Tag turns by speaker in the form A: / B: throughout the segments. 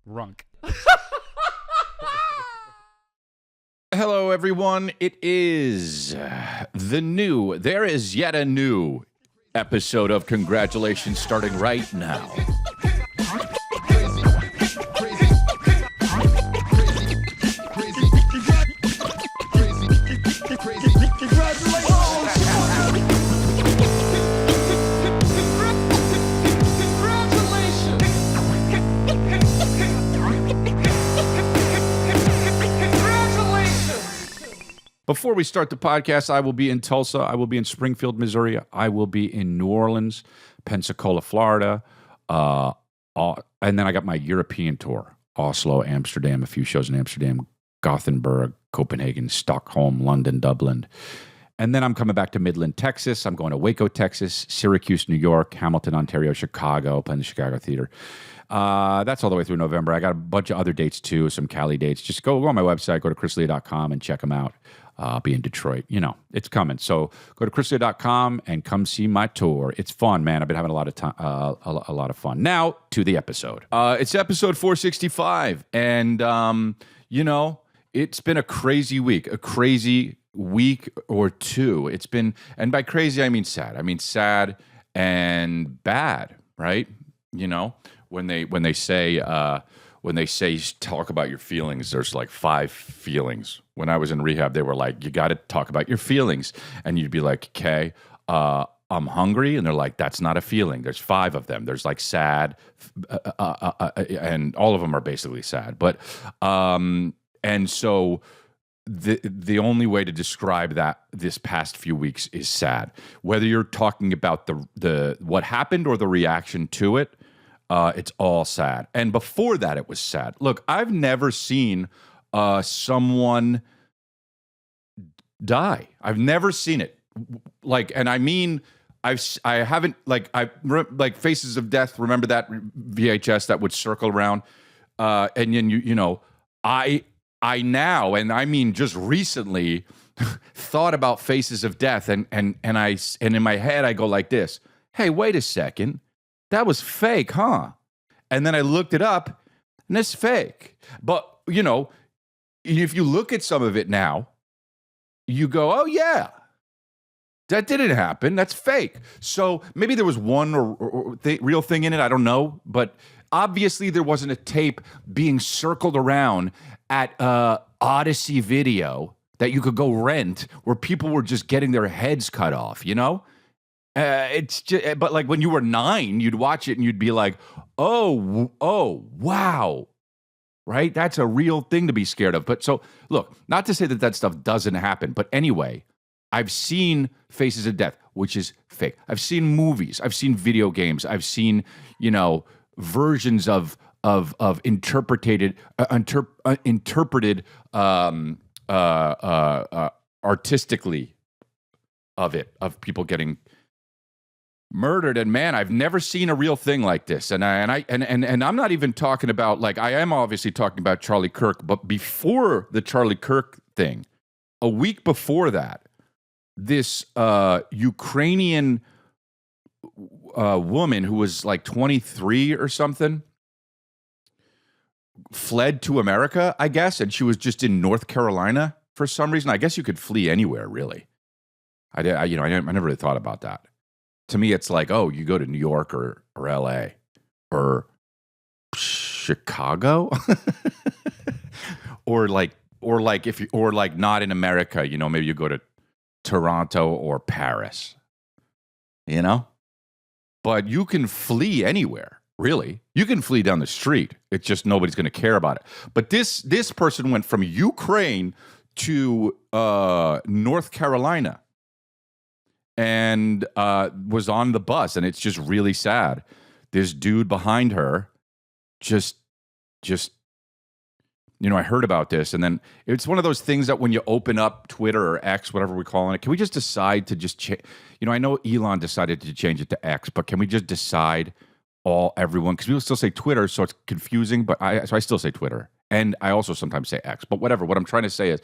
A: Runk.
B: Hello, everyone. It is there is yet a new episode of Congratulations starting right now. Before we start the podcast, I will be in Tulsa. I will be in Springfield, Missouri. I will be in New Orleans, Pensacola, Florida. And then I got my European tour. Oslo, Amsterdam, a few shows in Amsterdam, Gothenburg, Copenhagen, Stockholm, London, Dublin. And then I'm coming back to Midland, Texas. I'm going to Waco, Texas, Syracuse, New York, Hamilton, Ontario, Chicago, playing the Chicago Theater. That's all the way through November. I got a bunch of other dates too, some Cali dates. Just go on my website, go to chrislea.com and check them out. I'll be in Detroit. You know, it's coming. So go to chrislea.com and come see my tour. It's fun, man. I've been having a lot of time, a lot of fun. Now to the episode. It's episode 465, and you know, it's been a crazy week or two. It's been, and by crazy I mean sad. I mean sad and bad, right? You know, when they say talk about your feelings, there's like 5 feelings. When I was in rehab, they were like, you got to talk about your feelings. And you'd be like, okay, I'm hungry. And they're like, that's not a feeling. There's 5 of them. There's like sad, and all of them are basically sad. But, and so the only way to describe that this past few weeks is sad. Whether you're talking about the what happened or the reaction to it, it's all sad. And before that, it was sad. Look, I've never seen someone die. I've never seen it. Like, and I mean, I haven't, like, like Faces of Death. Remember that VHS that would circle around? And then you know, I now, and I mean just recently, thought about Faces of Death, and in my head I go like this: hey, wait a second. That was fake, huh? And then I looked it up, and it's fake. But, you know, if you look at some of it now, you go, oh, yeah, that didn't happen. That's fake. So maybe there was one real thing in it. I don't know. But obviously there wasn't a tape being circled around at Odyssey Video that you could go rent where people were just getting their heads cut off, you know? It's just, but like when you were 9, you'd watch it and you'd be like, oh, wow, right? That's a real thing to be scared of. But so, look, not to say that stuff doesn't happen, but anyway, I've seen Faces of Death, which is fake. I've seen movies. I've seen video games. I've seen, you know, versions of interpreted artistically of people getting murdered. And man, I've never seen a real thing like this. And I'm not even talking about, like, I am obviously talking about Charlie Kirk, but before the Charlie Kirk thing, a week before that, this Ukrainian woman who was like 23 or something fled to America, I guess, and she was just in North Carolina for some reason. I guess you could flee anywhere, really. I never really thought about that. To me, it's like, oh, you go to New York or LA or Chicago, or not in America, you know, maybe you go to Toronto or Paris, you know. But you can flee anywhere, really. You can flee down the street. It's just nobody's going to care about it. But this person went from Ukraine to North Carolina. And was on the bus, and it's just really sad. This dude behind her just, you know, I heard about this, and then it's one of those things that when you open up Twitter or X, whatever we're calling it, can we just decide to just change? You know, I know Elon decided to change it to X, but can we just decide everyone? Because people still say Twitter, so it's confusing, but I still say Twitter, and I also sometimes say X, but whatever. What I'm trying to say is,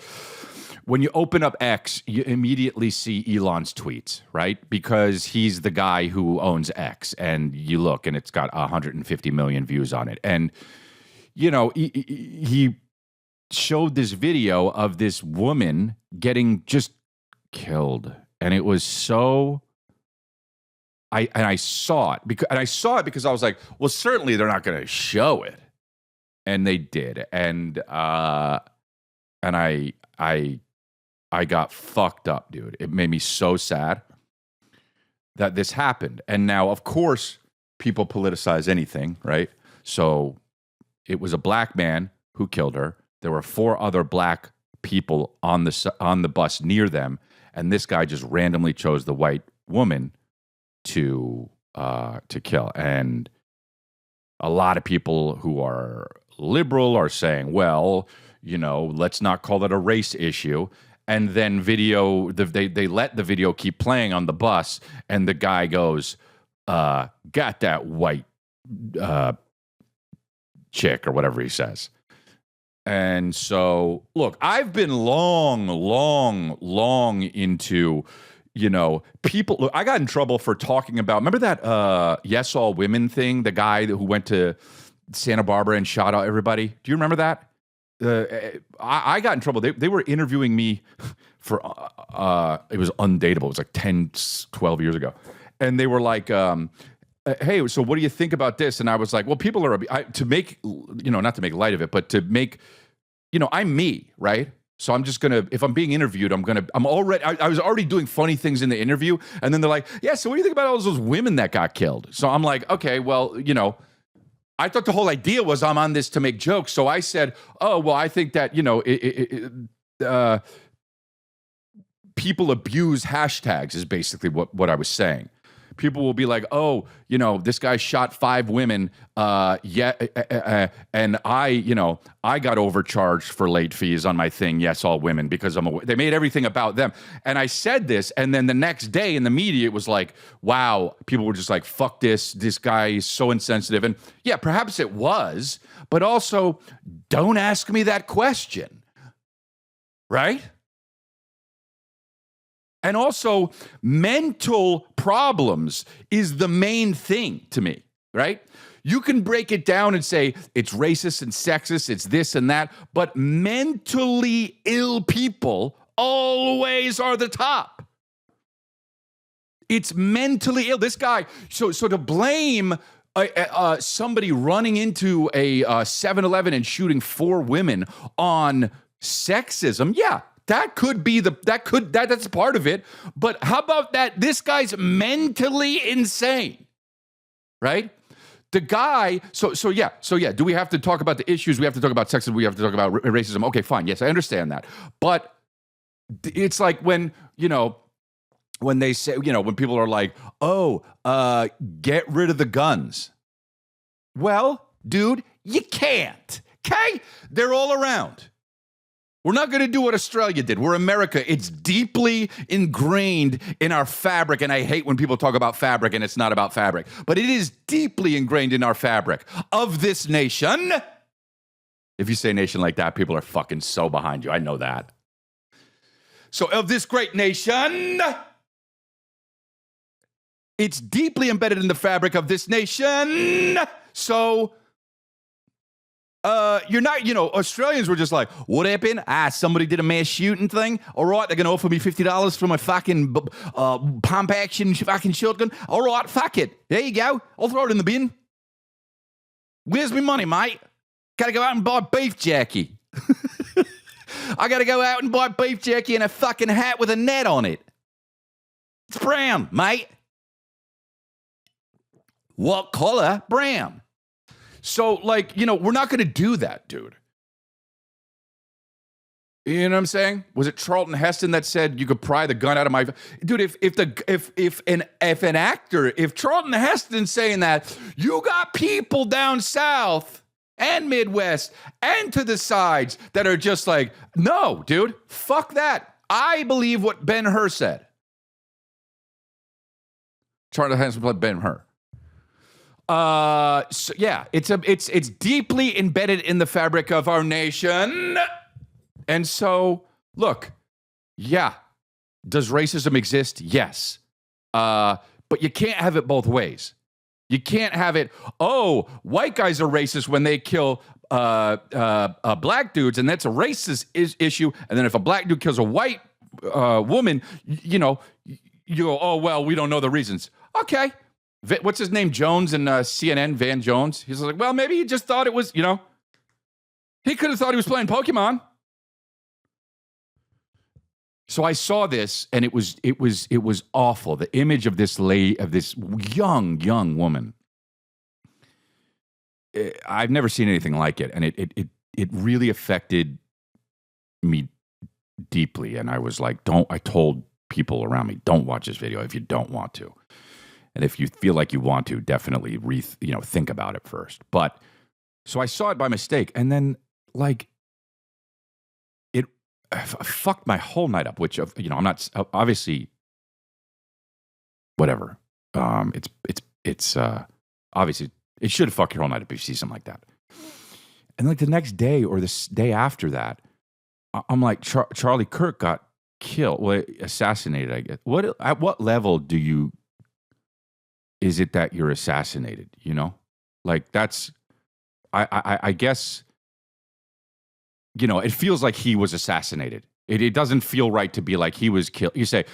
B: when you open up X, you immediately see Elon's tweets, right? Because he's the guy who owns X, and you look, and it's got 150 million views on it. And he showed this video of this woman getting just killed, and it was so. I saw it because I was like, well, certainly they're not going to show it, and they did, and I got fucked up, dude. It made me so sad that this happened, and now, of course, people politicize anything, right? So it was a black man who killed her. There were 4 other black people on the bus near them, and this guy just randomly chose the white woman to kill. And a lot of people who are liberal are saying, well, let's not call it a race issue. And then they let the video keep playing on the bus, and the guy goes, got that white chick, or whatever he says. And so, look, I've been long into, people. Look, I got in trouble for talking about, remember that Yes All Women thing? The guy who went to Santa Barbara and shot out everybody. Do you remember that? I got in trouble. They were interviewing me for, it was Undateable. It was like 10, 12 years ago. And they were like, hey, so what do you think about this? And I was like, well, people are, to make, not to make light of it, but to make, I'm me, right? So I'm just going to, if I'm being interviewed, I was already doing funny things in the interview. And then they're like, yeah, so what do you think about all those women that got killed? So I'm like, okay, well, I thought the whole idea was I'm on this to make jokes. So I said, oh, well, I think that, people abuse hashtags is basically what I was saying. People will be like, oh, this guy shot 5 women, and I got overcharged for late fees on my thing, Yes All Women, because they made everything about them. And I said this, and then the next day in the media, it was like, wow, people were just like, fuck this guy is so insensitive. And yeah, perhaps it was, but also, don't ask me that question, right? And also, mental problems is the main thing to me, right? You can break it down and say it's racist and sexist, it's this and that, but mentally ill people always are the top. It's mentally ill. This guy, so to blame somebody running into a 7-Eleven and shooting 4 women on sexism, yeah. That's part of it. But how about that? This guy's mentally insane, right? The guy, so yeah. Do we have to talk about the issues? We have to talk about sexism. We have to talk about racism. Okay, fine. Yes, I understand that. But it's like when they say, when people are like, oh, get rid of the guns. Well, dude, you can't. Okay? They're all around. We're not going to do what Australia did. We're America. It's deeply ingrained in our fabric, and I hate when people talk about fabric and it's not about fabric, but it is deeply ingrained in our fabric of this nation. If you say nation like that, people are fucking so behind you. I know that. So of this great nation, it's deeply embedded in the fabric of this nation. So you're not, Australians were just like, what happened? Somebody did a mass shooting thing. All right, they're going to offer me $50 for my fucking pump action fucking shotgun. All right, fuck it. There you go. I'll throw it in the bin. Where's my money, mate? Got to go out and buy beef jerky. I got to go out and buy beef jerky and a fucking hat with a net on it. It's brown, mate. What color? Brown. So, we're not going to do that, dude. You know what I'm saying? Was it Charlton Heston that said you could pry the gun out of my... Dude, if Charlton Heston's saying that, you got people down south and Midwest and to the sides that are just like, no, dude, fuck that. I believe what Ben-Hur said. Charlton Heston played Ben-Hur. So yeah, it's deeply embedded in the fabric of our nation. And so, look, yeah, does racism exist? Yes. But you can't have it both ways. You can't have it, oh, white guys are racist when they kill black dudes, and that's a racist issue. And then if a black dude kills a white woman, you go, oh, well, we don't know the reasons. Okay. What's his name? Jones and CNN, Van Jones. He's like, well, maybe he just thought it was, he could have thought he was playing Pokemon. So I saw this, and it was awful. The image of this young woman. I've never seen anything like it, and it really affected me deeply. And I was like, I told people around me, don't watch this video if you don't want to. And if you feel like you want to, definitely think about it first. But so I saw it by mistake, and then like it fucked my whole night up. Which I'm not obviously whatever. It's obviously it should fuck your whole night up if you see something like that. And like the next day or the day after that, I'm like Charlie Kirk got killed, assassinated. I guess. At what level is it that you're assassinated? Like that's, I guess, it feels like he was assassinated. It doesn't feel right to be like he was killed. You say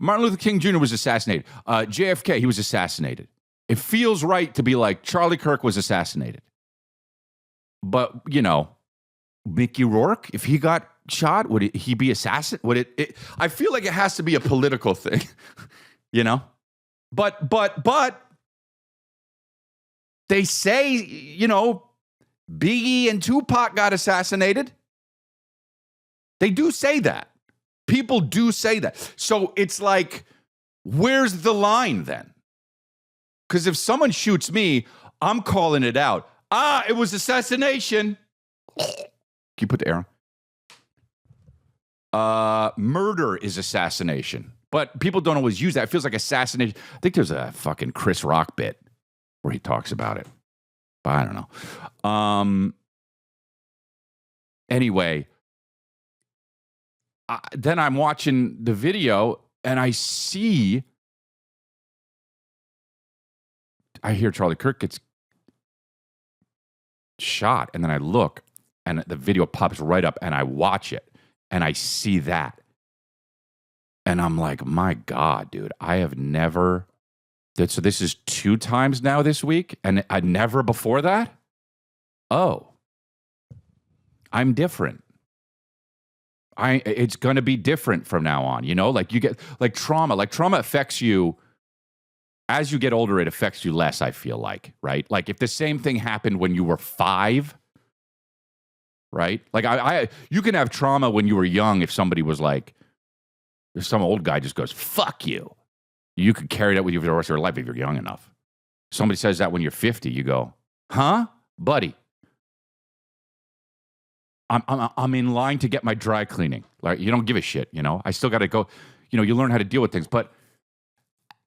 B: Martin Luther King Jr. was assassinated. JFK, he was assassinated. It feels right to be like Charlie Kirk was assassinated. But, Mickey Rourke, if he got shot, would he be assassinated? I feel like it has to be a political thing, But they say, Biggie and Tupac got assassinated. They do say that. People do say that. So it's like, where's the line then? Because if someone shoots me, I'm calling it out. It was assassination. Can you put the air on? Murder is assassination. But people don't always use that. It feels like assassination. I think there's a fucking Chris Rock bit where he talks about it. But I don't know. Anyway, then I'm watching the video and I hear Charlie Kirk gets shot. And then I look and the video pops right up and I watch it and I see that. And I'm like, my God, dude, I have never. So this is 2 times now this week, and I never before that. Oh, I'm different. It's going to be different from now on. Like you get like trauma. Like trauma affects you as you get older. It affects you less. I feel like, right? Like if the same thing happened when you were 5, right? Like you can have trauma when you were young. If somebody was like. If some old guy just goes, fuck you, you could carry that with you for the rest of your life if you're young enough. Somebody says that when you're 50, you go, huh? Buddy, I'm in line to get my dry cleaning. Like, you don't give a shit, I still got to go, you learn how to deal with things. But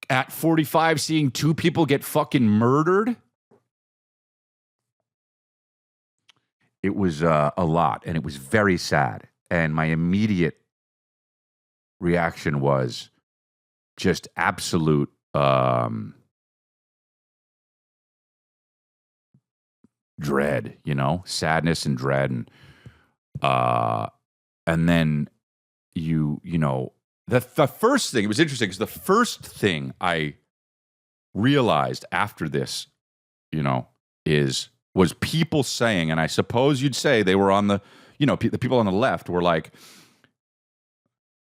B: at 45, seeing 2 people get fucking murdered, it was a lot, and it was very sad. And my immediate reaction was just absolute dread, sadness and dread, and then the first thing, it was interesting because the first thing I realized after this, was people saying, and I suppose you'd say they were on the people on the left were like.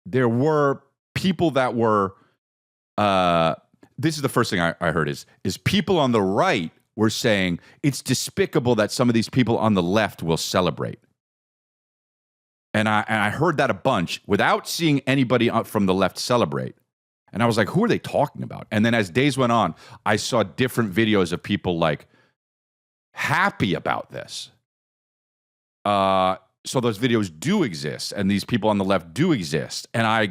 B: There were people that were, this is the first thing I heard is people on the right were saying it's despicable that some of these people on the left will celebrate. And I heard that a bunch without seeing anybody from the left celebrate. And I was like, who are they talking about? And then as days went on, I saw different videos of people like happy about this. So those videos do exist, and these people on the left do exist. And I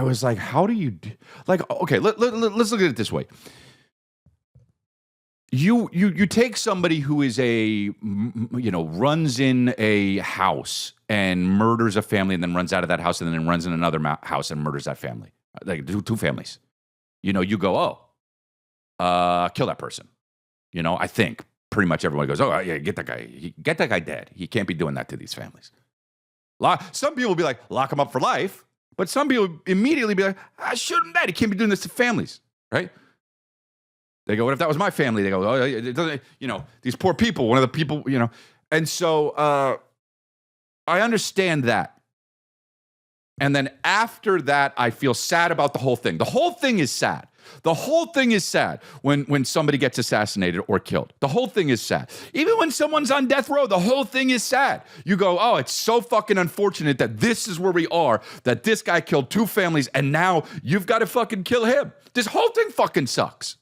B: was like, how do you like? Okay, let's look at it this way. You take somebody who is runs in a house and murders a family, and then runs out of that house, and then runs in another house and murders that family, like 2 families. You go, kill that person. I think pretty much everyone goes, oh, yeah, get that guy. Get that guy dead. He can't be doing that to these families. Some people will be like, lock him up for life. But some people immediately be like, shoot him dead. He can't be doing this to families, right? They go, what if that was my family? They go, oh, it doesn't, these poor people, one of the people, And so I understand that. And then after that, I feel sad about the whole thing. The whole thing is sad. The whole thing is sad when somebody gets assassinated or killed. The whole thing is sad. Even when someone's on death row, the whole thing is sad. You go, oh, it's so fucking unfortunate that this is where we are, that this guy killed 2 families, and now you've got to fucking kill him. This whole thing fucking sucks.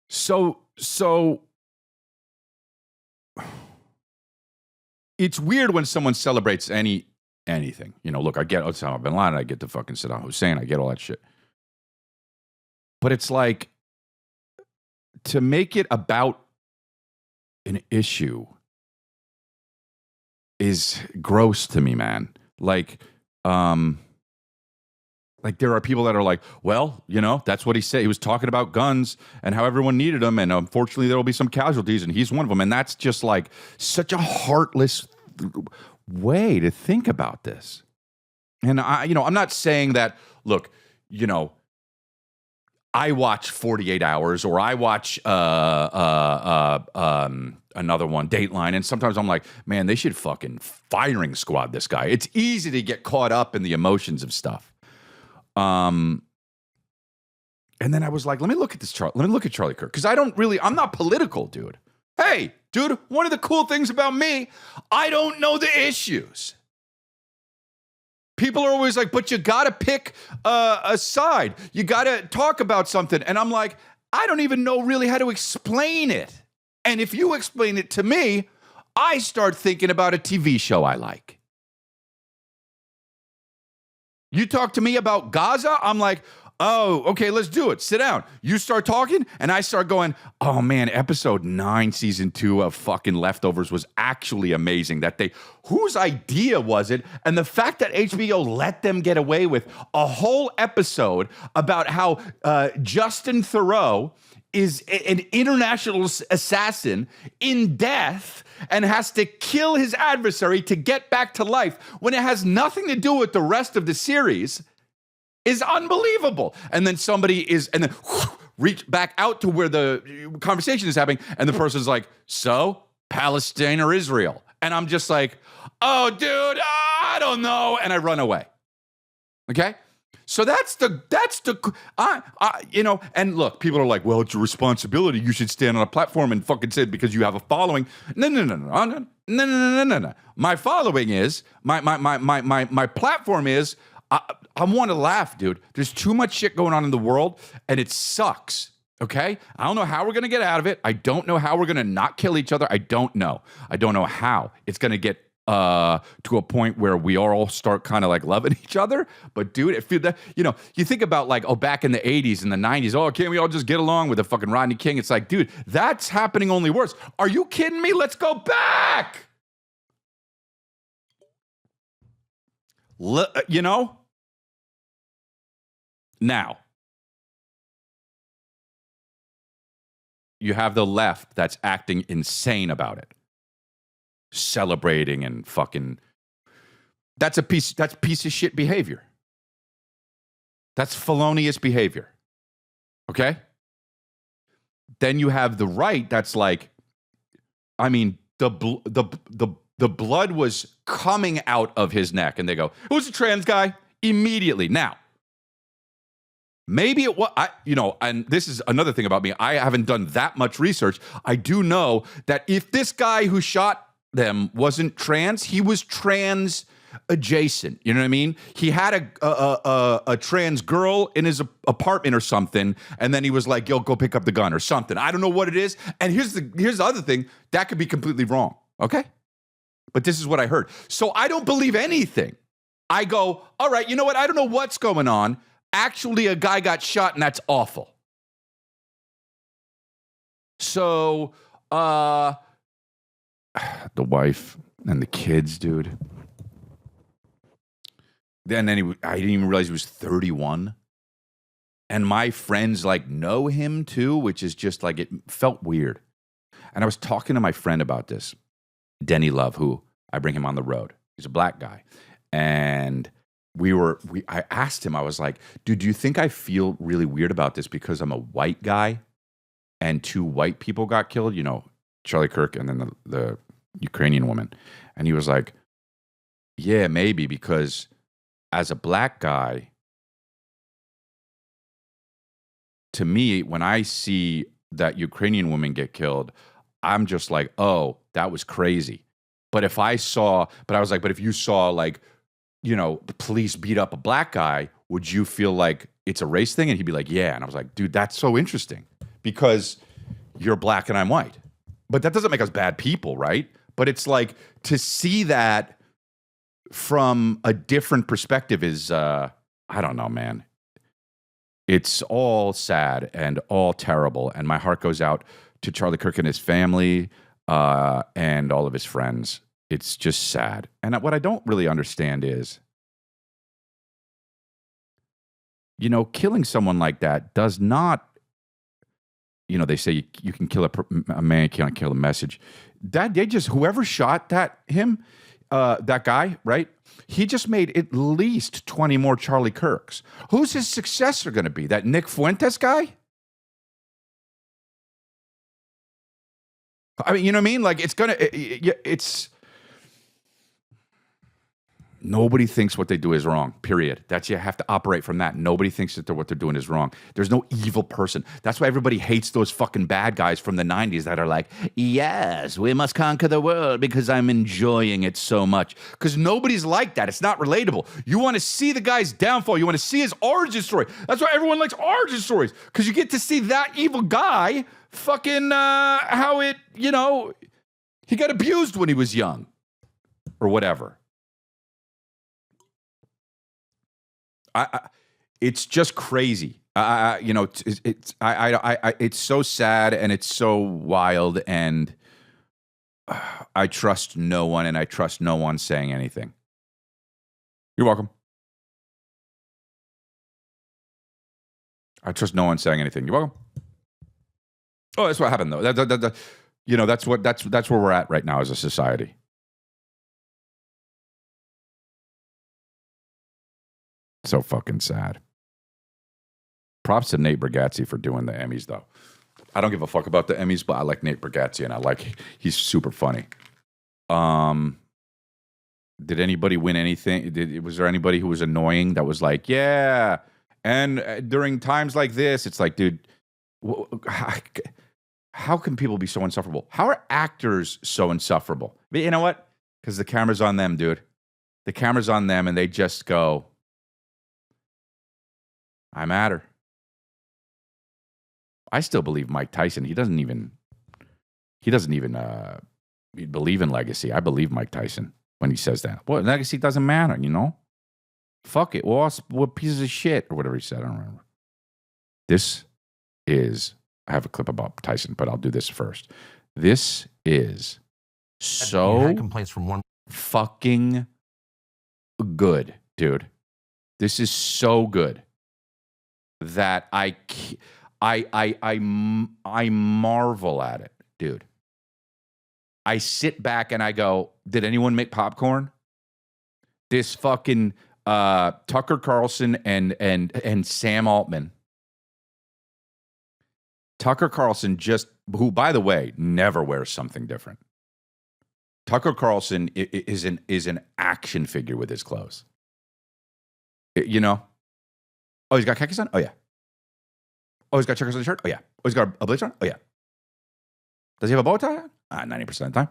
B: So it's weird when someone celebrates anything. Look, I get Osama bin Laden, I get the fucking Saddam Hussein, I get all that shit. But it's like, to make it about an issue is gross to me, man. Like there are people that are like, well, that's what he said. He was talking about guns and how everyone needed them, and unfortunately there will be some casualties, and he's one of them. And that's just like such a heartless way to think about this. And I'm not saying that, look, I watch 48 Hours, or I watch another one, Dateline, and sometimes I'm like, man, they should fucking firing squad this guy. It's easy to get caught up in the emotions of stuff. And then I was like, let me look at Charlie Kirk, because I'm not political, dude. Hey, dude, one of the cool things about me, I don't know the issues. People are always like, but you got to pick a side. You got to talk about something. And I'm like, I don't even know really how to explain it. And if you explain it to me, I start thinking about a TV show I like. You talk to me about Gaza, I'm like, oh, okay, let's do it. Sit down. You start talking, and I start going, oh, man, episode 9, season 2 of fucking Leftovers was actually amazing. Whose idea was it? And the fact that HBO let them get away with a whole episode about how Justin Theroux is an international assassin in death and has to kill his adversary to get back to life when it has nothing to do with the rest of the series is unbelievable. And then reach back out to where the conversation is happening, and the person's like, so, Palestine or Israel? And I'm just like, oh, dude, I don't know. And I run away. Okay? So and look, people are like, well, it's your responsibility. You should stand on a platform and fucking say it because you have a following. No. My following is, my platform is, I want to laugh, dude. There's too much shit going on in the world, and it sucks, okay? I don't know how we're going to get out of it. I don't know how we're going to not kill each other. I don't know how it's going to get to a point where we all start kind of like loving each other. But dude, you think about like, back in the 80s and the 90s, can't we all just get along with the fucking Rodney King? It's like, dude, that's happening only worse. Are you kidding me? Let's go back. Now, you have the left that's acting insane about it. Celebrating and fucking, that's piece of shit behavior. That's felonious behavior. Okay? Then you have the right that's like, I mean, the blood was coming out of his neck, and they go, who's a trans guy? Immediately. Now, maybe it was, and this is another thing about me. I haven't done that much research. I do know that if this guy who shot them wasn't trans, he was trans adjacent. You know what I mean? He had a trans girl in his apartment or something, and then he was like, yo, go pick up the gun or something. I don't know what it is. And here's the other thing. That could be completely wrong. Okay? But this is what I heard. So I don't believe anything. I go, all right, you know what? I don't know what's going on. Actually, a guy got shot, and that's awful. So, the wife and the kids, dude. I didn't even realize he was 31. And my friends like know him too, which is just like, it felt weird. And I was talking to my friend about this, Denny Love, who I bring him on the road. He's a black guy. And I asked him, I was like, dude, do you think I feel really weird about this because I'm a white guy and 2 white people got killed? You know, Charlie Kirk and then the Ukrainian woman. And he was like, yeah, maybe, because as a black guy, to me, when I see that Ukrainian woman get killed, I'm just like, oh, that was crazy. But if I was like, but if you saw like, you know, the police beat up a black guy, would you feel like it's a race thing? And he'd be like, yeah. And I was like, dude, that's so interesting because you're black and I'm white. But that doesn't make us bad people, right? But it's like to see that from a different perspective is, I don't know, man. It's all sad and all terrible. And my heart goes out to Charlie Kirk and his family and all of his friends. It's just sad. And what I don't really understand is, you know, killing someone like that does not, you know, they say you can kill a man, you can't kill a message. That they just, whoever shot that guy, right? He just made at least 20 more Charlie Kirks. Who's his successor going to be? That Nick Fuentes guy? I mean, you know what I mean? Like, it's nobody thinks what they do is wrong, period. You have to operate from that. Nobody thinks that what they're doing is wrong. There's no evil person. That's why everybody hates those fucking bad guys from the 90s that are like, yes, we must conquer the world because I'm enjoying it so much. Because nobody's like that. It's not relatable. You want to see the guy's downfall. You want to see his origin story. That's why everyone likes origin stories. Because you get to see that evil guy fucking how it, you know, he got abused when he was young or whatever. It's just crazy. You know, it's so sad and it's so wild, and I trust no one, and I trust no one saying anything. You're welcome. I trust no one saying anything. You're welcome. Oh, that's what happened though. You know, that's where we're at right now as a society. So fucking sad. Props to Nate Bargatze for doing the Emmys, though. I don't give a fuck about the Emmys, but I like Nate Bargatze, and he's super funny. Did anybody win anything? Was there anybody who was annoying that was like, yeah? And during times like this, it's like, dude, how can people be so insufferable? How are actors so insufferable? But you know what? Because the camera's on them, dude. The camera's on them, and they just go, I matter. I still believe Mike Tyson. He doesn't even believe in legacy. I believe Mike Tyson when he says that. Well, legacy doesn't matter, you know? Fuck it. Well, what pieces of shit or whatever he said. I don't remember. I have a clip about Tyson, but I'll do this first. This is so
A: complaints from one
B: fucking good, dude. This is so good that I marvel at it, dude. I sit back and I go, did anyone make popcorn? This fucking Tucker Carlson and Sam Altman. Tucker Carlson who, by the way, never wears something different. Tucker Carlson is an action figure with his clothes. You know? Oh, he's got khakis on? Oh, yeah. Oh, he's got checkers on the shirt? Oh, yeah. Oh, he's got a blazer on? Oh, yeah. Does he have a bow tie on? 90% of the time.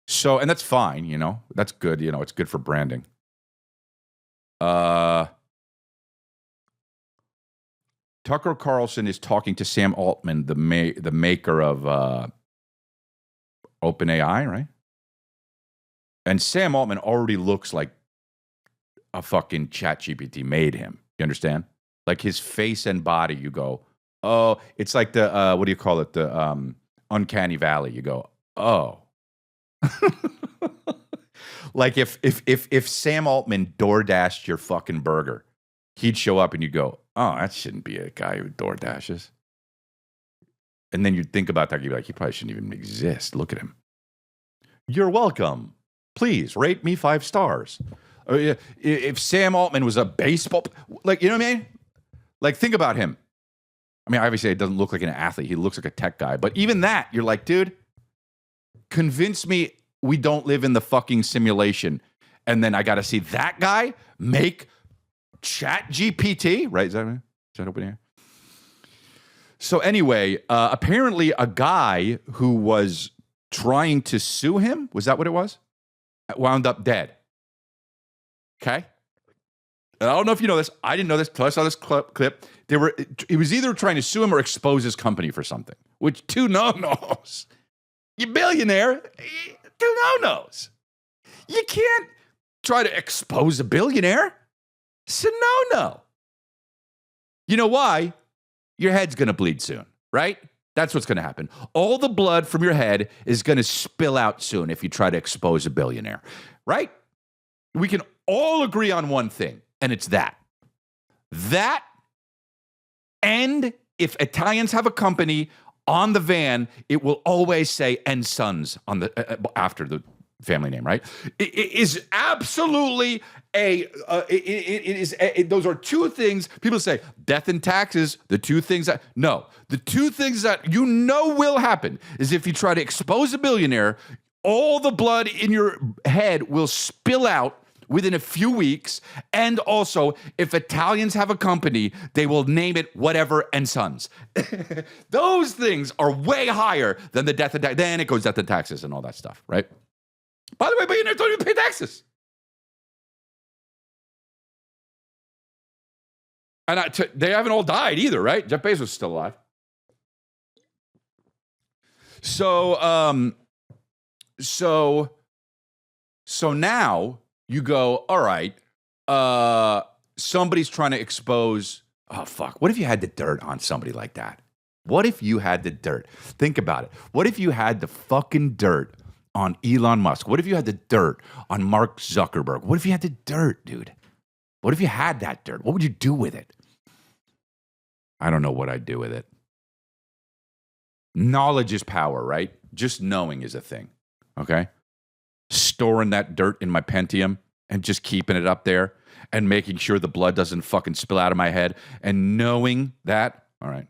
B: So, and that's fine, you know. That's good, you know. It's good for branding. Tucker Carlson is talking to Sam Altman, the maker of OpenAI, right? And Sam Altman already looks like a fucking ChatGPT made him. You understand? Like his face and body, you go, oh, it's like the, what do you call it? The uncanny valley. You go, oh. Like if Sam Altman DoorDashed your fucking burger, he'd show up and you'd go, oh, that shouldn't be a guy who door dashes. And then you'd think about that. You'd be like, he probably shouldn't even exist. Look at him. You're welcome. Please rate me 5 stars. If Sam Altman was a baseball, like, you know what I mean? Like, think about him. I mean, obviously, it doesn't look like an athlete. He looks like a tech guy. But even that, you're like, dude, convince me we don't live in the fucking simulation. And then I got to see that guy make Chat GPT, right? Is that right? Is that open here? So anyway, apparently a guy who was trying to sue him, was that what it was? Wound up dead. Okay? And I don't know if you know this. I didn't know this until I saw this clip. He was either trying to sue him or expose his company for something, which 2 no-nos. You billionaire, 2 no-nos. You can't try to expose a billionaire. It's a no-no. You know why? Your head's going to bleed soon, right? That's what's going to happen. All the blood from your head is going to spill out soon if you try to expose a billionaire, right? We can all agree on one thing, and it's that. That, and if Italians have a company on the van, it will always say "and Sons" on the after the family name, right? It is absolutely those are 2 things. People say death and taxes, the 2 things that, no, the 2 things that you know will happen is if you try to expose a billionaire, all the blood in your head will spill out within a few weeks. And also, if Italians have a company, they will name it whatever and Sons. Those things are way higher than the death and taxes. Then it goes death and taxes and all that stuff, right? By the way, billionaires don't even pay taxes. And they haven't all died either, right? Jeff Bezos is still alive. So now you go, all right, somebody's trying to expose, oh, fuck. What if you had the dirt on somebody like that? What if you had the dirt? Think about it. What if you had the fucking dirt on Elon Musk? What if you had the dirt on Mark Zuckerberg? What if you had the dirt, dude? What if you had that dirt? What would you do with it? I don't know what I'd do with it. Knowledge is power, right? Just knowing is a thing, okay? Storing that dirt in my Pentium and just keeping it up there and making sure the blood doesn't fucking spill out of my head and knowing that, all right.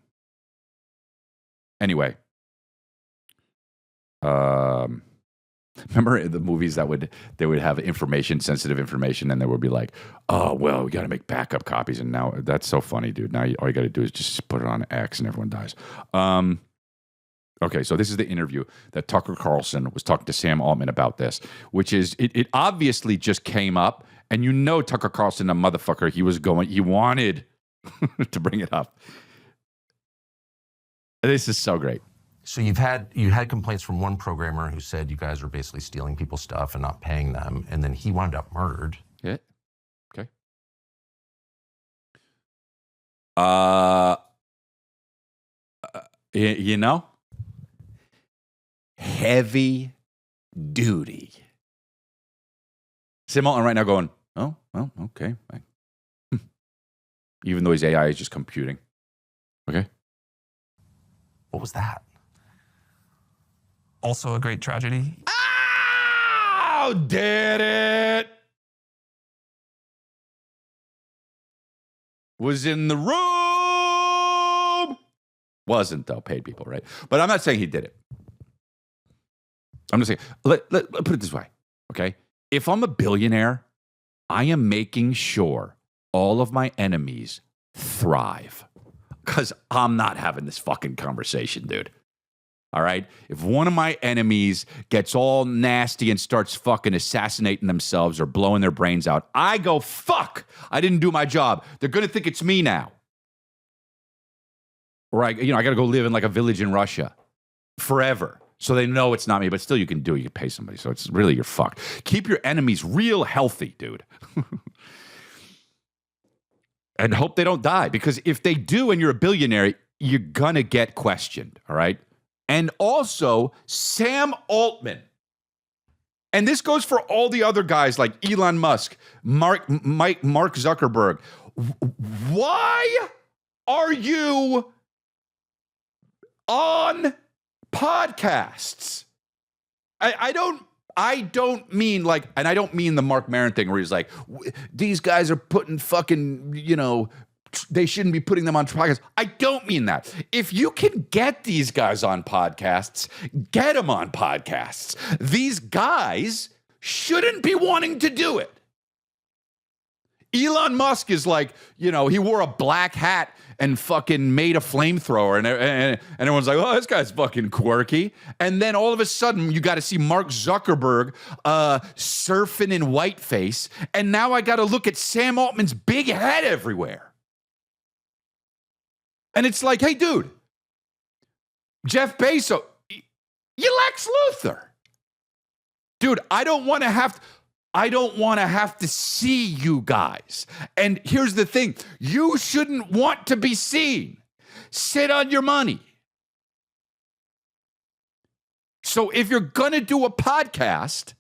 B: Anyway, remember the movies that they would have sensitive information, and they would be like, oh, well, we got to make backup copies. And now that's so funny, dude. Now all you got to do is just put it on X and everyone dies. Okay, so this is the interview that Tucker Carlson was talking to Sam Altman about this, which is, it obviously just came up, and you know Tucker Carlson, a motherfucker, he wanted to bring it up. This is so great.
A: So you had complaints from one programmer who said you guys were basically stealing people's stuff and not paying them, and then he wound up murdered.
B: Yeah. Okay. You know, heavy duty. Sam Altman right now going, oh, well, okay. Even though his AI is just computing. Okay.
A: What was that?
C: Also a great tragedy.
B: Oh, did it? Was in the room. Wasn't, though, paid people, right? But I'm not saying he did it. I'm just saying, let put it this way, okay? If I'm a billionaire, I am making sure all of my enemies thrive. Because I'm not having this fucking conversation, dude. All right? If one of my enemies gets all nasty and starts fucking assassinating themselves or blowing their brains out, I go, fuck, I didn't do my job. They're going to think it's me now. Or I got to go live in like a village in Russia forever. So they know it's not me, but still you can do it. You can pay somebody. So it's really, you're fucked. Keep your enemies real healthy, dude. And hope they don't die. Because if they do and you're a billionaire, you're going to get questioned, all right? And also, Sam Altman. And this goes for all the other guys like Elon Musk, Mark Zuckerberg. Why are you on podcasts? I don't mean like, and I don't mean the Mark Maron thing where he's like, these guys are putting fucking, they shouldn't be putting them on podcasts. I don't mean that. If you can get these guys on podcasts, get them on podcasts. These guys shouldn't be wanting to do it. Elon Musk is like, he wore a black hat and fucking made a flamethrower, and everyone's like, oh, this guy's fucking quirky. And then all of a sudden, you got to see Mark Zuckerberg surfing in whiteface, and now I got to look at Sam Altman's big head everywhere. And it's like, hey, dude, Jeff Bezos, you Lex Luthor. Dude, I don't want to have to see you guys. And here's the thing. You shouldn't want to be seen. Sit on your money. So if you're going to do a podcast,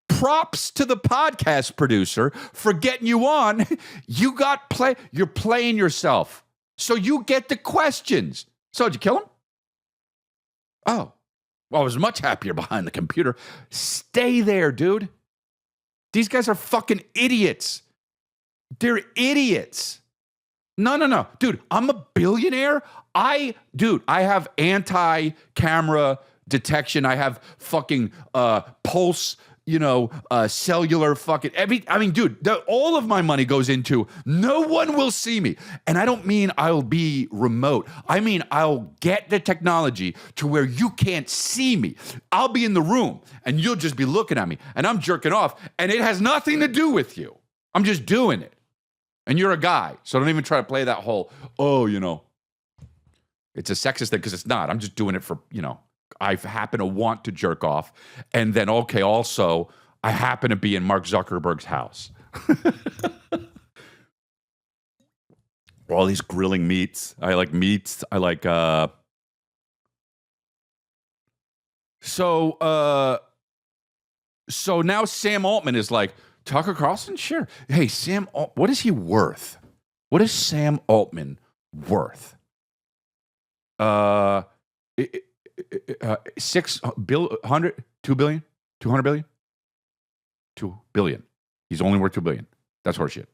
B: props to the podcast producer for getting you on. You're playing yourself. So you get the questions. So did you kill him? Oh, well, I was much happier behind the computer. Stay there, dude. These guys are fucking idiots. They're idiots. No. Dude, I'm a billionaire. I have anti-camera detection. I have fucking pulse, cellular fucking dude, all of my money goes into no one will see me. And I don't mean I'll be remote. I mean, I'll get the technology to where you can't see me. I'll be in the room and you'll just be looking at me and I'm jerking off and it has nothing to do with you. I'm just doing it. And you're a guy. So don't even try to play that whole, it's a sexist thing, because it's not. I'm just doing it for, I happen to want to jerk off. And then, also, I happen to be in Mark Zuckerberg's house. All these grilling meats. I like meats. I like, So now Sam Altman is like, Tucker Carlson? Sure. Hey, what is he worth? What is Sam Altman worth? 2 billion? 200 billion? 2 billion. He's only worth 2 billion. That's horseshit.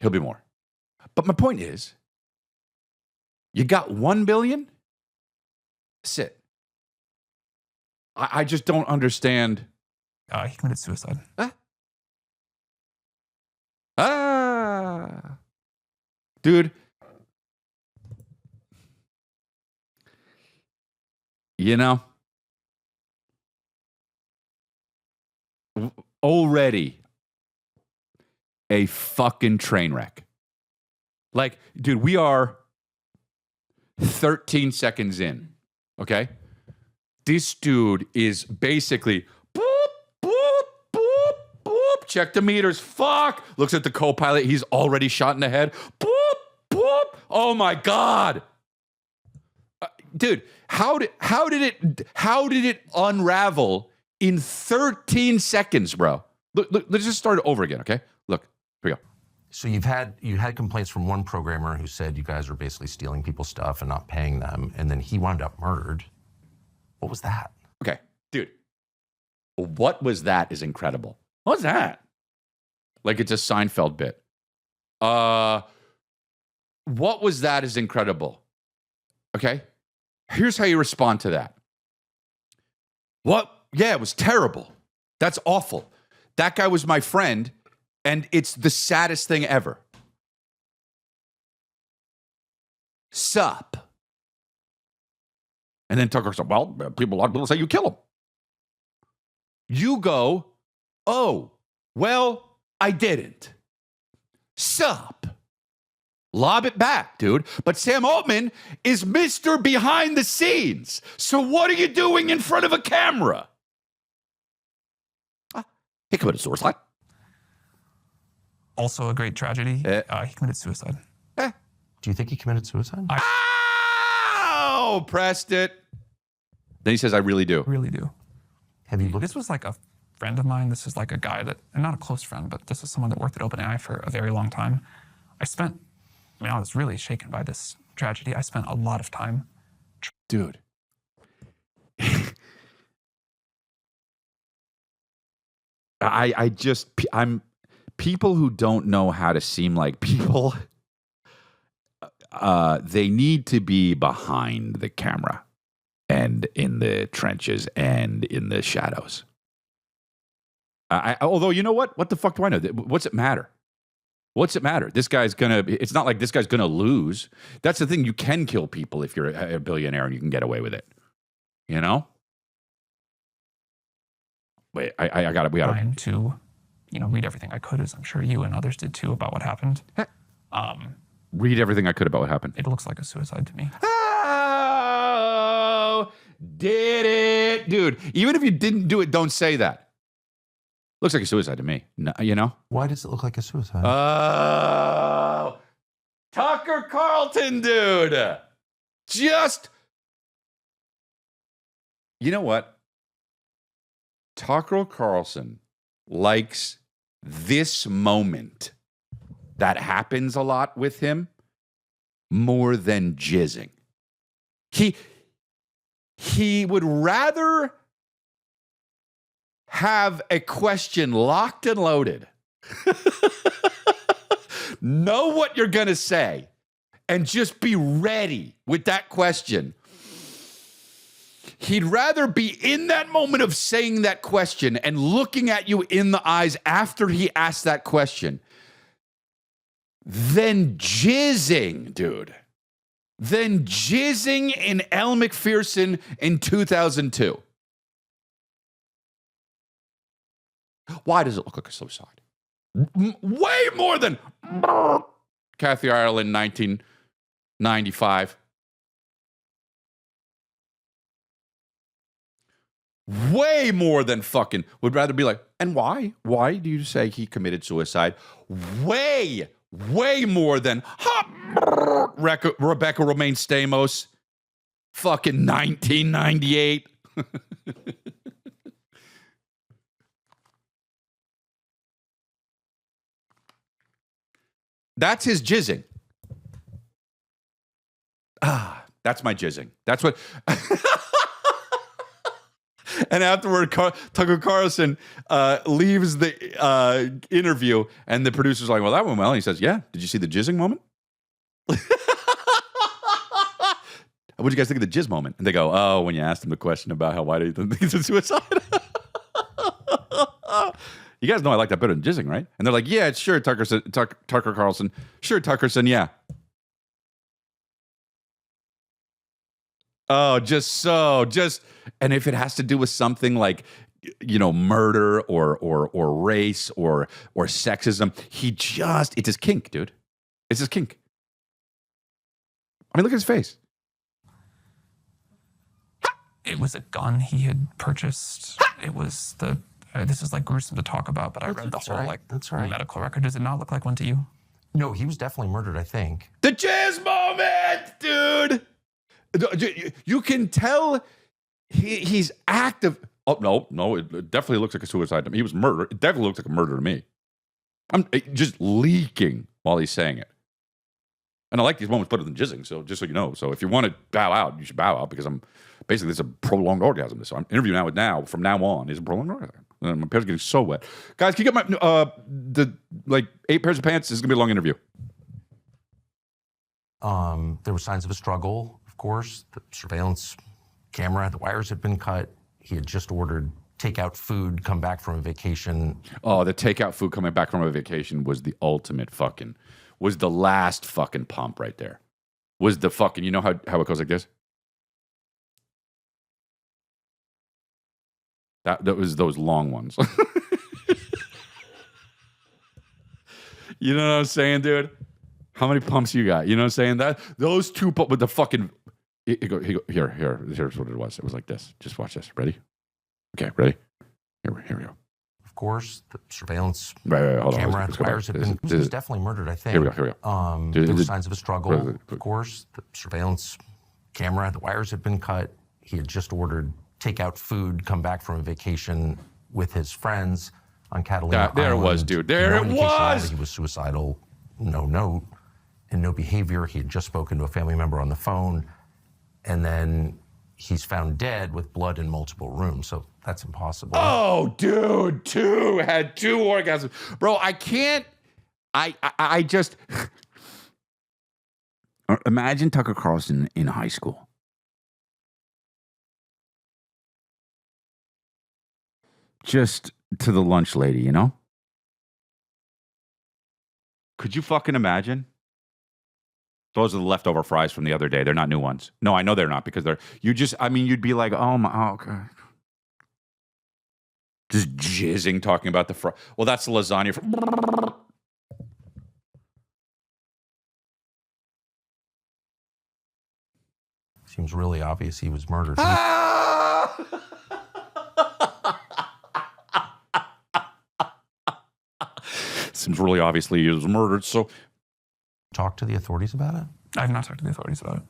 B: He'll be more. But my point is, you got 1 billion? Sit. I just don't understand.
C: He committed suicide.
B: Dude. Already a fucking train wreck. Like, dude, we are 13 seconds in, okay? This dude is basically boop, boop, boop, boop. Check the meters. Fuck. Looks at the co-pilot. He's already shot in the head. Boop, boop. Oh my God. Dude, how did it unravel in 13 seconds, bro? Look, let's just start it over again, okay? Look, here we go.
A: So you had complaints from one programmer who said you guys are basically stealing people's stuff and not paying them, and then he wound up murdered. What was that?
B: Okay, dude. What was that is incredible. What was that? Like it's a Seinfeld bit. What was that is incredible. Okay? Here's how you respond to that. What? Yeah, it was terrible. That's awful. That guy was my friend, and it's the saddest thing ever. Sup? And then Tucker said, well, a lot of people say you kill him. You go, oh, well, I didn't. Sup? Lob it back, dude. But Sam Altman is Mr. Behind the Scenes. So what are you doing in front of a camera? He committed suicide.
C: Also a great tragedy. He committed suicide.
A: Do you think he committed suicide?
B: Pressed it. Then he says, I really do.
C: Really do.
A: Have you looked?
C: This was like a friend of mine. This is like a guy that, and not a close friend, but this is someone that worked at OpenAI for a very long time. I was really shaken by this tragedy. I spent a lot of time.
B: Dude. I'm people who don't know how to seem like people. They need to be behind the camera and in the trenches and in the shadows. Although, you know what? What the fuck do I know? What's it matter? What's it matter? It's not like this guy's gonna lose. That's the thing. You can kill people if you're a billionaire and you can get away with it. You know? Wait, we gotta.
C: Trying to, read everything I could, as I'm sure you and others did too, about what happened.
B: Read everything I could about what happened.
C: It looks like a suicide to me.
B: Oh, did it, dude? Even if you didn't do it, don't say that. Looks like a suicide to me. No, you know?
A: Why does it look like a suicide?
B: Oh, Tucker Carlson, dude. You know what? Tucker Carlson likes this moment that happens a lot with him more than jizzing. He would rather have a question locked and loaded, know what you're going to say, and just be ready with that question. He'd rather be in that moment of saying that question and looking at you in the eyes after he asked that question than jizzing, dude. Than jizzing in Elle Macpherson in 2002. Why does it look like a suicide? Way more than Kathy Ireland 1995. Way more than fucking would rather be like, and why? Why do you say he committed suicide? Way more than Rebecca Romaine Stamos, fucking 1998. That's his jizzing. That's my jizzing. That's what. And afterward, Tucker Carlson leaves the interview, and the producer's like, well, that went well. And he says, yeah, did you see the jizzing moment? What did you guys think of the jizz moment? And they go, oh, when you asked him the question about why do you think it's a suicide? You guys know I like that better than jizzing, right? And they're like, yeah, it's sure, Tucker Carlson. Sure, Tuckerson, yeah. Oh, and if it has to do with something like, murder or race or sexism, it's his kink, dude. It's his kink. I mean, look at his face.
C: It was a gun he had purchased. It was this is like gruesome to talk about, but I read the whole medical record. Does it not look like one to you?
A: No, he was definitely murdered, I think.
B: The jizz moment, dude. You can tell he's active. Oh, no, it definitely looks like a suicide to me. He was murdered. It definitely looks like a murder to me. I'm just leaking while he's saying it. And I like these moments better than jizzing, so just so you know. So if you want to bow out, you should bow out, because this is a prolonged orgasm. So I'm interviewing from now on is a prolonged orgasm. And my pants are getting so wet. Guys, can you get my 8 pairs of pants? This is going to be a long interview.
A: There were signs of a struggle, of course. The surveillance camera, the wires had been cut. He had just ordered takeout food, come back from a vacation. Oh,
B: the takeout food coming back from a vacation was the ultimate was the last fucking pump right there. Was the fucking, you know how it goes like this? That was those long ones. You know what I'm saying, dude? How many pumps you got? You know what I'm saying? Those two with the fucking... Here's what it was. It was like this. Just watch this. Ready? Okay, ready? Here we go.
A: Of course, the surveillance
B: hold
A: camera,
B: on,
A: the wires had been... He was definitely murdered, I think.
B: Here we go.
A: There were signs of a struggle, of course. The surveillance camera, the wires had been cut. He had just ordered takeout food, come back from a vacation. with his friends on Catalina
B: There it
A: Island.
B: was, dude. There
A: No
B: it
A: indication at all
B: was.
A: that he was suicidal, no note, and no behavior. He had just spoken to a family member on the phone, and then he's found dead with blood in multiple rooms. So that's impossible.
B: Oh, dude, had two orgasms. Bro, I can't, I just, imagine Tucker Carlson in high school. Just to the lunch lady, you know? Could you fucking imagine? Those are the leftover fries from the other day. They're not new ones. No, I know they're not because you'd be like, okay. Just jizzing, talking about the fry. Well, that's the lasagna.
A: Seems really obvious he was murdered.
B: Seems really obviously he was murdered. So,
A: Talk to the authorities about it.
C: I have not talked to the authorities about it.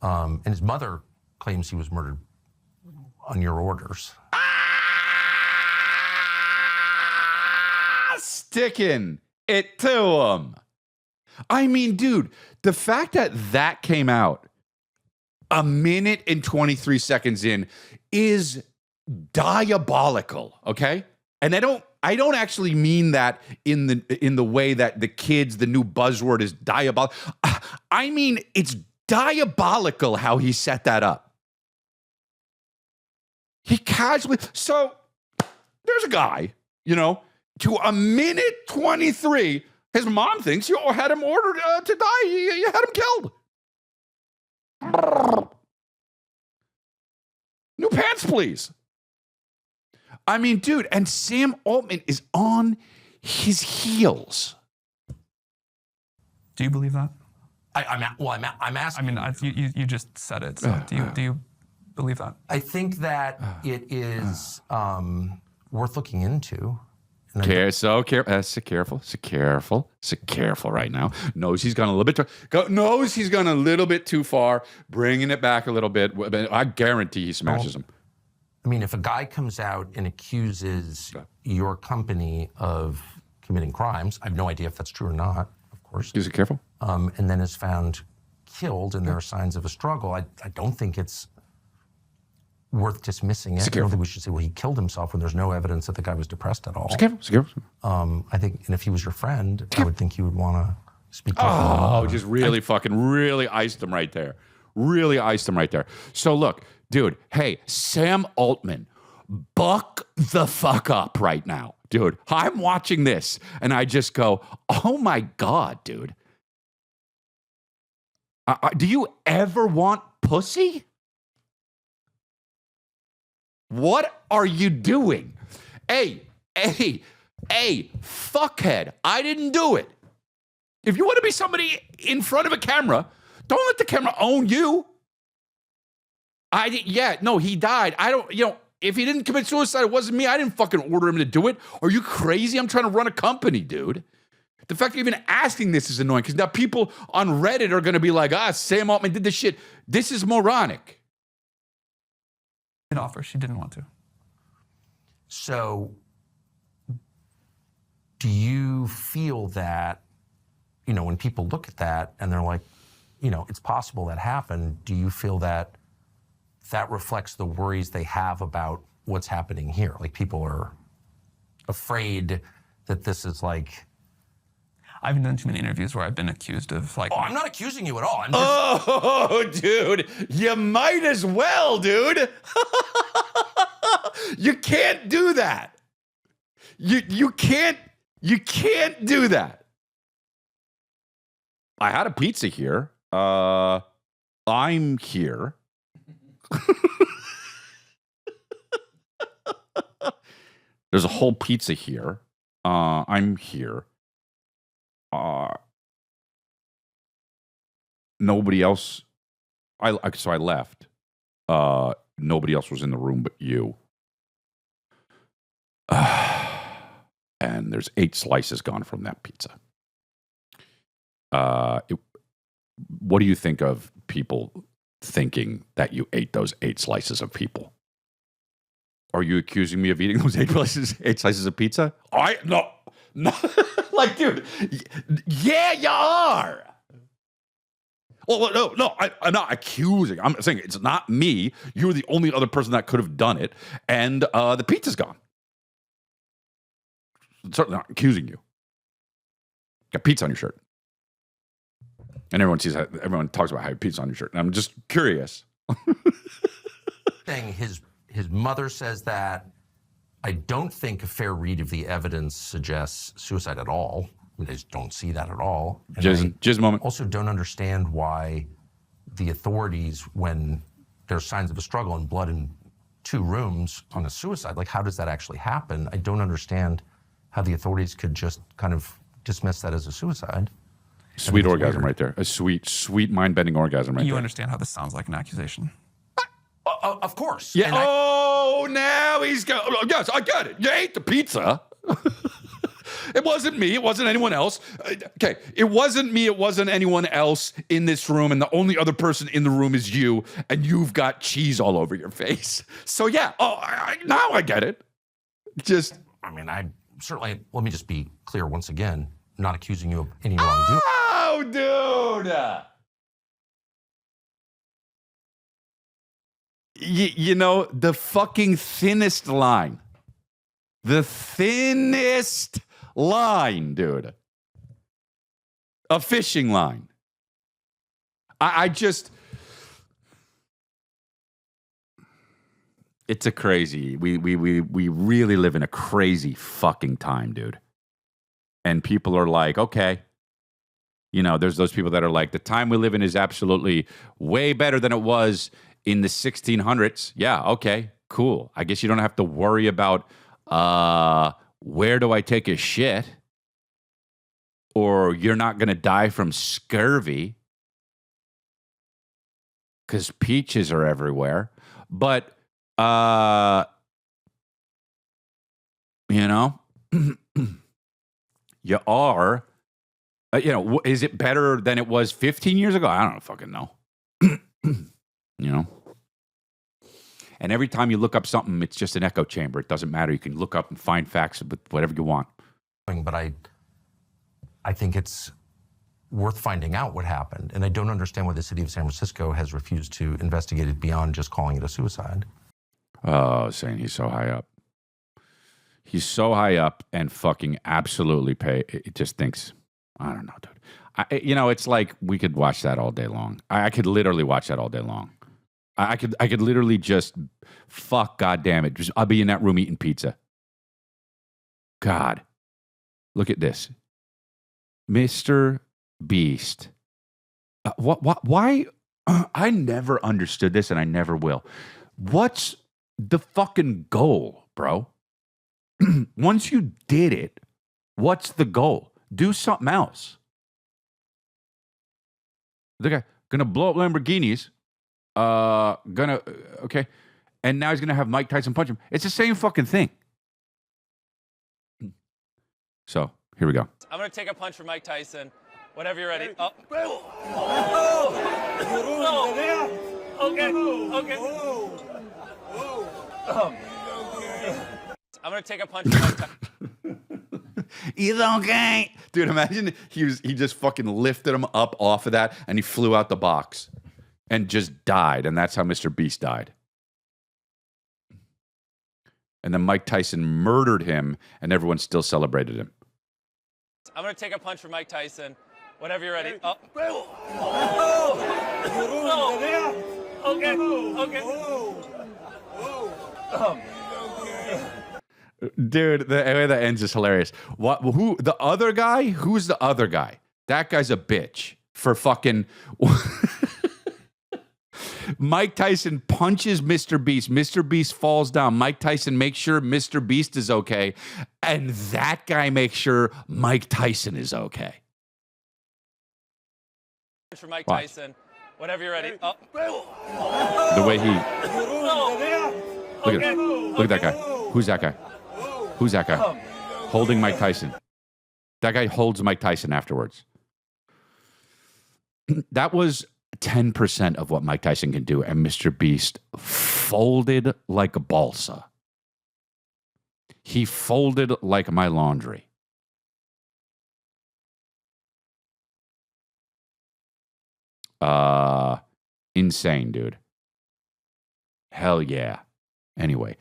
A: And his mother claims he was murdered on your orders.
B: sticking it to him. I mean, dude, the fact that that came out a minute and 23 seconds in is diabolical, okay? And I don't actually mean that in the way that the new buzzword is diabolical. I mean, it's diabolical how he set that up. He casually, so there's a guy, to a minute 23, his mom thinks you had him ordered to die. You had him killed. New pants, please. I mean, dude, and Sam Altman is on his heels.
C: Do you believe that?
A: I'm asking.
C: I mean, you just said it. So do you believe that?
A: I think that it is worth looking into.
B: So careful right now. Knows he's gone a little bit too far, bringing it back a little bit. I guarantee he smashes him.
A: I mean, if a guy comes out and accuses your company of committing crimes, I have no idea if that's true or not, of course.
B: Is it careful?
A: And then is found killed and there are signs of a struggle, I don't think it's worth dismissing it. I don't think we should say, well, he killed himself when there's no evidence that the guy was depressed at all.
B: It's careful.
A: I think, and if he was your friend, I would think you would want to speak to him.
B: Oh, just really iced him right there. Really iced him right there. So look, dude, hey, Sam Altman, buck the fuck up right now. Dude, I'm watching this and I just go, oh my God, dude. Do you ever want pussy? What are you doing? Hey, fuckhead, I didn't do it. If you want to be somebody in front of a camera, don't let the camera own you. He died. If he didn't commit suicide, it wasn't me. I didn't fucking order him to do it. Are you crazy? I'm trying to run a company, dude. The fact that you're even asking this is annoying because now people on Reddit are going to be like, Sam Altman did this shit. This is moronic.
C: An offer. She didn't want to.
A: So, do you feel that, when people look at that and they're like, it's possible that happened, do you feel that that reflects the worries they have about what's happening here? Like, people are afraid that this is like...
B: I've done too many interviews where I've been accused of like...
A: Oh, I'm not accusing you at all. I'm just...
B: dude, you might as well, dude. You can't do that. You can't do that. I had a pizza here. I'm here. There's a whole pizza here. I'm here. Nobody else. So I left. Nobody else was in the room but you. And there's 8 slices gone from that pizza. What do you think of people thinking that you ate those 8 slices of people? Are you accusing me of eating those eight slices of pizza? No. Like, dude, yeah, you are. Well, no, I'm not accusing. I'm saying it's not me. You're the only other person that could have done it, and the pizza's gone. I'm certainly not accusing you. Got pizza on your shirt, and everyone talks about how you have pizza on your shirt, and I'm just curious.
A: Saying his mother says that. I don't think a fair read of the evidence suggests suicide at all. I just don't see that at all.
B: Jizz moment.
A: Also don't understand why the authorities, when there's signs of a struggle and blood in 2 rooms on a suicide, like how does that actually happen? I don't understand how the authorities could just kind of dismiss that as a suicide.
B: Sweet orgasm right there. A sweet mind-bending orgasm right there.
C: You understand how this sounds like an accusation.
A: Of course.
B: Yeah. Now he's got. Yes, I get it. You ate the pizza. It wasn't me. It wasn't anyone else. Okay. It wasn't me. It wasn't anyone else in this room. And the only other person in the room is you. And you've got cheese all over your face. So, yeah. Now I get it. Just.
A: I mean, I certainly, let me just be clear once again, not accusing you of any wrongdoing.
B: Oh, dude. You know, the fucking thinnest line. The thinnest line, dude. A fishing line. I just... It's a crazy... We really live in a crazy fucking time, dude. And people are like, okay. You know, there's those people that are like, the time we live in is absolutely way better than it was in the 1600s. Yeah, okay, cool. I guess you don't have to worry about where do I take a shit? Or you're not going to die from scurvy because peaches are everywhere. But, you know, you are, is it better than it was 15 years ago? I don't fucking know. You know? And every time you look up something, it's just an echo chamber. It doesn't matter. You can look up and find facts with whatever you want.
A: But I think it's worth finding out what happened. And I don't understand why the city of San Francisco has refused to investigate it beyond just calling it a suicide.
B: Oh, saying he's so high up. He's so high up and fucking absolutely it just thinks, I don't know, dude. It's like we could watch that all day long. I could literally watch that all day long. I could literally just fuck, goddamn it. I'll be in that room eating pizza. God, look at this, Mr. Beast. Why? I never understood this, and I never will. What's the fucking goal, bro? Once you did it, what's the goal? Do something else. The guy gonna blow up Lamborghinis. Okay. And now he's gonna have Mike Tyson punch him. It's the same fucking thing. So here we go.
D: I'm gonna take a punch for Mike Tyson. Whenever you're ready. Oh. Okay. I'm gonna take a punch for Mike Tyson.
B: He's okay. Dude, imagine he just fucking lifted him up off of that and he flew out the box and just died. And that's how Mr. Beast died. And then Mike Tyson murdered him and everyone still celebrated him.
D: I'm going to take a punch for Mike Tyson. Whenever you're ready. Oh. Okay.
B: Dude, the way that ends is hilarious. Who the other guy? Who's the other guy? That guy's a bitch for fucking. Mike Tyson punches Mr. Beast. Mr. Beast falls down. Mike Tyson makes sure Mr. Beast is okay, and that guy makes sure Mike Tyson is okay.
D: For Mike Tyson, whenever you're ready. Oh.
B: The way he. Look at that guy. Who's that guy? Who's that guy? Holding Mike Tyson. That guy holds Mike Tyson afterwards. That was 10% of what Mike Tyson can do, and Mr. Beast folded like a balsa. He folded like my laundry. Insane, dude. Hell yeah. Anyway,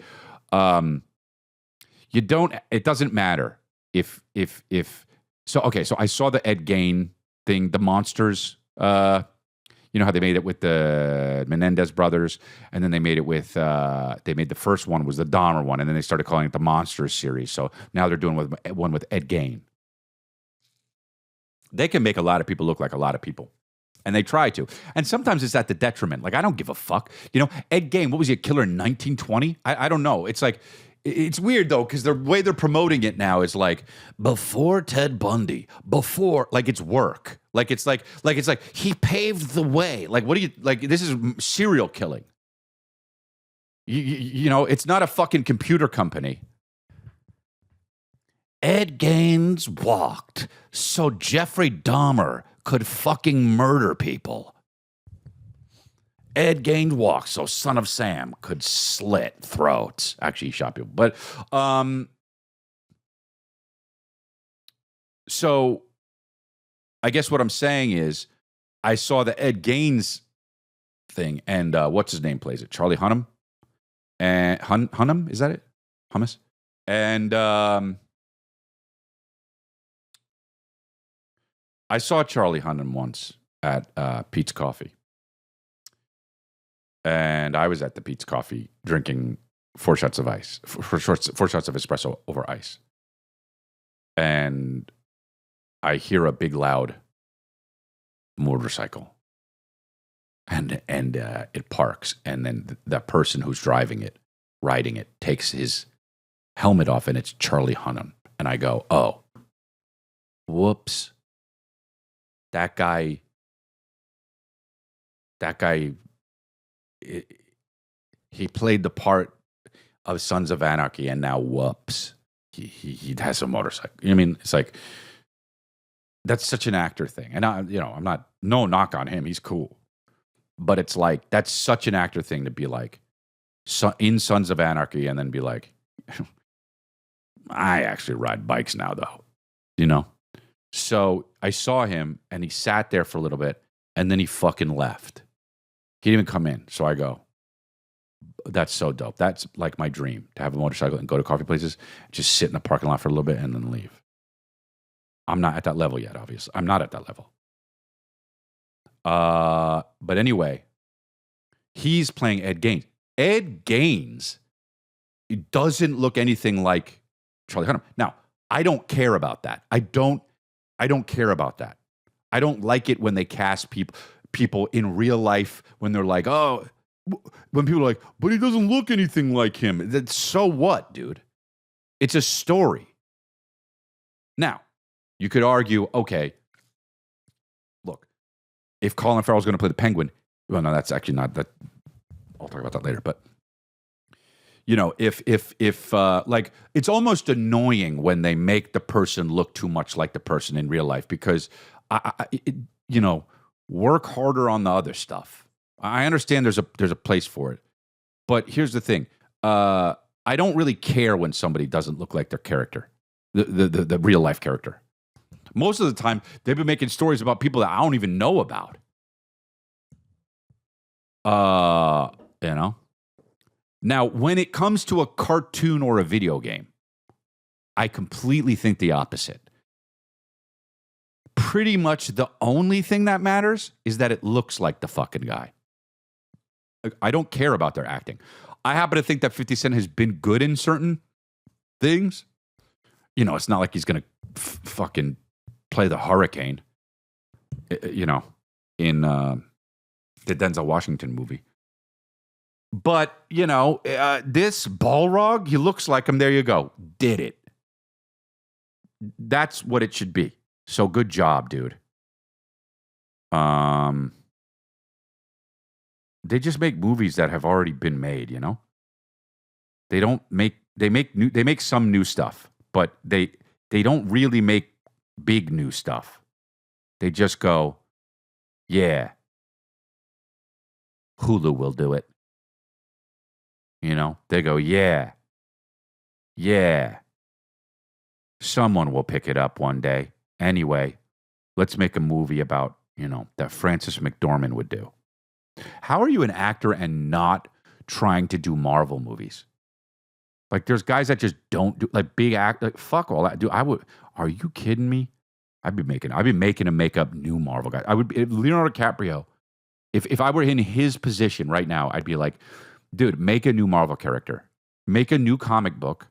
B: it doesn't matter if so I saw the Ed Gein thing, the Monsters, you know how they made it with the Menendez brothers, and then they made it with they made the first one was the Dahmer one, and then they started calling it the Monsters series. So now they're doing one with Ed Gein. They can make a lot of people look like a lot of people. And they try to. And sometimes it's at the detriment. Like, I don't give a fuck. You know, Ed Gein, what was he, a killer in 1920? I don't know. It's like, it's weird, though, because the way they're promoting it now is like, before Ted Bundy, before, like it's work. Like, it's like he paved the way. Like, what do you, like, this is serial killing. You know, it's not a fucking computer company. Ed Gaines walked so Jeffrey Dahmer could fucking murder people. Ed Gaines walked so Son of Sam could slit throats. Actually, he shot people. But, so I guess what I'm saying is I saw the Ed Gaines thing, and what's his name plays it? Charlie Hunnam? And Hunnam, is that it? Hummus? And I saw Charlie Hunnam once at Pete's Coffee. And I was at the Pete's Coffee drinking 4 shots of ice, 4 shots of espresso over ice. And I hear a big, loud motorcycle. And it parks. And then the person who's riding it, takes his helmet off, and it's Charlie Hunnam. And I go, oh, whoops. That guy, he played the part of Sons of Anarchy, and now whoops, he has a motorcycle. I mean, it's like, that's such an actor thing. And I'm not, no knock on him, he's cool. But it's like, that's such an actor thing to be like, in Sons of Anarchy, and then be like, I actually ride bikes now, though, you know? So I saw him, and he sat there for a little bit, and then he fucking left. He didn't even come in. So I go, that's so dope. That's like my dream, to have a motorcycle and go to coffee places, just sit in the parking lot for a little bit and then leave. I'm not at that level yet, obviously. I'm not at that level. But anyway, he's playing Ed Gaines. Ed Gaines doesn't look anything like Charlie Hunnam. Now, I don't care about that. I don't care about that. I don't like it when they cast people in real life when they're like, oh, when people are like, but he doesn't look anything like him. That's so what, dude? It's a story. Now, you could argue, okay, look, if Colin Farrell's going to play the Penguin, well, no, that's actually not that. I'll talk about that later, but you know, if like, it's almost annoying when they make the person look too much like the person in real life, because you know, work harder on the other stuff. I understand there's a place for it, but here's the thing: I don't really care when somebody doesn't look like their character, the real life character. Most of the time, they've been making stories about people that I don't even know about. You know. Now, when it comes to a cartoon or a video game, I completely think the opposite. Pretty much the only thing that matters is that it looks like the fucking guy. I don't care about their acting. I happen to think that 50 Cent has been good in certain things. You know, it's not like he's going to fucking play the Hurricane, you know, in the Denzel Washington movie. But, you know, this Balrog, he looks like him. There you go. Did it. That's what it should be. So good job, dude. They just make movies that have already been made, you know? They make some new stuff, but they don't really make big new stuff. They just go, yeah, Hulu will do it. You know, they go, yeah, Yeah. Someone will pick it up one day. Anyway, let's make a movie about, that Frances McDormand would do. How are you an actor and not trying to do Marvel movies? Like, there's guys that just don't do, like, big act, like, fuck all that. Dude, are you kidding me? I'd be making him make up new Marvel guys. Leonardo DiCaprio, if I were in his position right now, I'd be like, dude, make a new Marvel character, make a new comic book,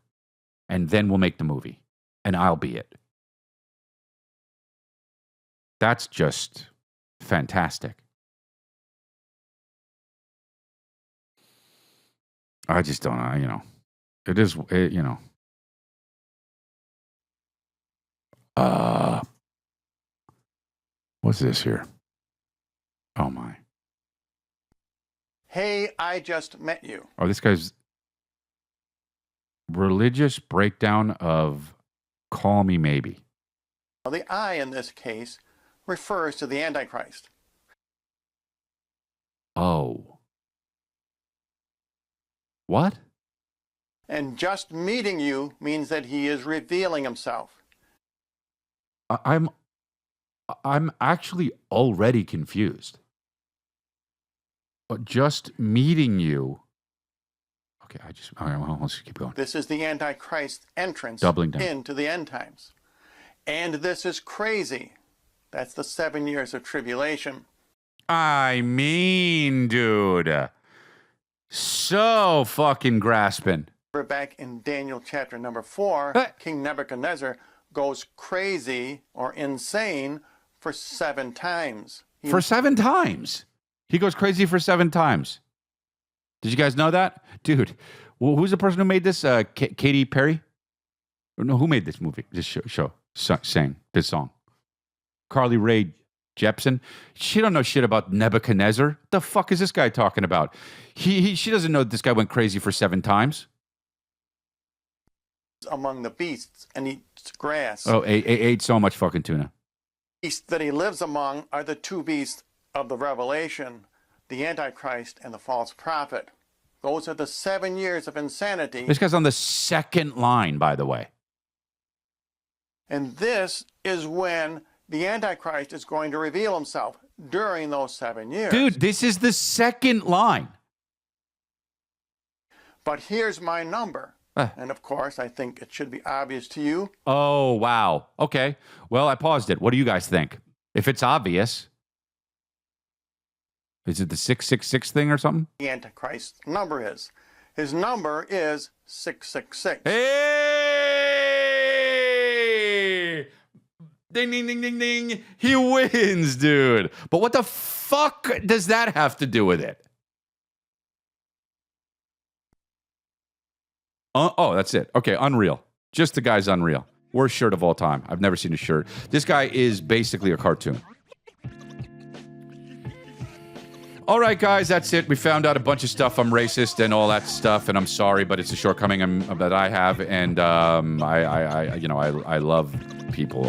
B: and then we'll make the movie, and I'll be it. That's just fantastic. I just don't know, it is, what's this here? Oh my.
E: Hey, I just met you.
B: Oh, this guy's religious breakdown of Call Me Maybe.
E: Now, the I in this case refers to the Antichrist.
B: Oh. What?
E: And just meeting you means that he is revealing himself.
B: I'm actually already confused. But just meeting you. Okay, well, let's keep going.
E: This is the Antichrist's entrance
B: Doubling down.
E: into the end times. And this is crazy. That's the 7 years of tribulation.
B: I mean, dude. So fucking grasping.
E: We're back in Daniel chapter number 4. King Nebuchadnezzar goes crazy or insane for 7 times.
B: For 7 times. He goes crazy for 7 times. Did you guys know that? Dude, who's the person who made this? Katy Perry? Or no, who made this movie? This show? Sang this song? Carly Rae Jepsen? She don't know shit about Nebuchadnezzar. The fuck is this guy talking about? She doesn't know that this guy went crazy for 7 times.
E: Among the beasts and eats grass.
B: Oh, ate so much fucking tuna.
E: Beasts that he lives among are the 2 beasts of the Revelation, the Antichrist and the false prophet. Those are the 7 years of insanity.
B: This guy's on the second line, by the way.
E: And this is when the Antichrist is going to reveal himself during those 7 years.
B: Dude, this is the second line.
E: But here's my number. And of course, I think it should be obvious to you.
B: Oh, wow. Okay. Well, I paused it. What do you guys think? If it's obvious, is it the 666 thing or something?
E: The Antichrist's number is. His number is 666.
B: Hey! Ding, ding, ding, ding, ding. He wins, dude. But what the fuck does that have to do with it? Oh, that's it. Okay, unreal. Just the guy's unreal. Worst shirt of all time. I've never seen a shirt. This guy is basically a cartoon. All right, guys, that's it. We found out a bunch of stuff. I'm racist and all that stuff, and I'm sorry, but it's a shortcoming that I have. And I love people.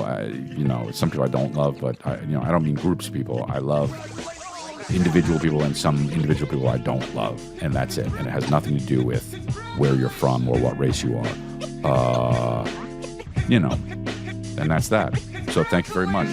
B: Some people I don't love, but I don't mean groups of people. I love individual people, and some individual people I don't love, and that's it. And it has nothing to do with where you're from or what race you are. And that's that. So thank you very much.